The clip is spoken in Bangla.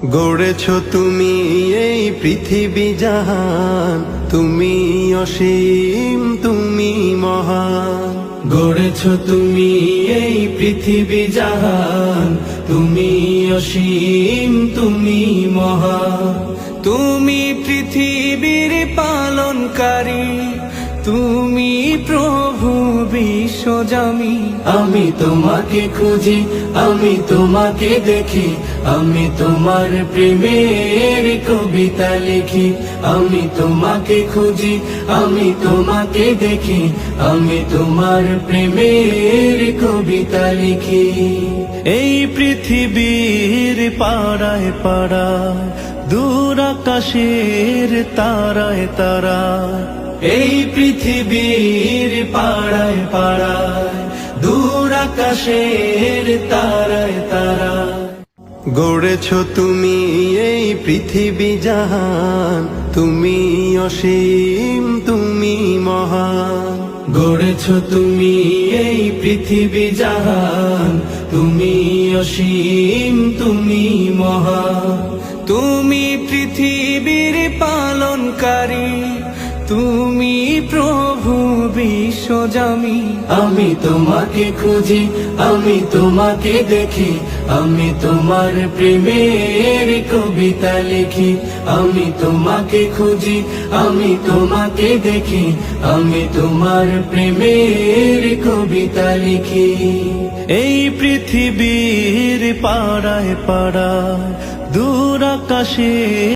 গড়েছ তুমি এই পৃথিবী জাহান, তুমি অসীম তুমি মহান। গড়েছ তুমি এই পৃথিবী জাহান, তুমি অসীম তুমি মহান। তুমি পৃথিবীর পালনকারী, তুমি প্রভু বিশ্বজামি। আমি তোমাকে খুঁজি, আমি তোমাকে দেখি, আমি তোমার প্রেমের কবিতা লিখি। আমি তোমাকে খুঁজি, আমি তোমাকে দেখি, আমি তোমার প্রেমের কবিতা লিখি। এই পৃথিবীর পাড়ায় পাড়ায়, দূর আকাশের তারায় তারায়, এই পৃথিবীর পাড়ায় পাড়ায়, দূর আকাশের তারায় তারায়। গড়েছ তুমি এই পৃথিবী জাহান, তুমি অসীম তুমি মহান। গড়েছ তুমি এই পৃথিবী জাহান, তুমি অসীম তুমি মহান। তুমি পৃথিবীর পালনকারী, তুমি প্রভু বিশ্বজামি। আমি তোমাকে খুঁজি, আমি তোমাকে দেখি, আমি তোমার প্রেমের কবিতা লিখি। আমি তোমাকে খুঁজি, আমি তোমাকে দেখি, আমি তোমার প্রেমের কবিতা লিখি। এই পৃথিবীর পাড়ায় পাড়ায়, দূর আকাশে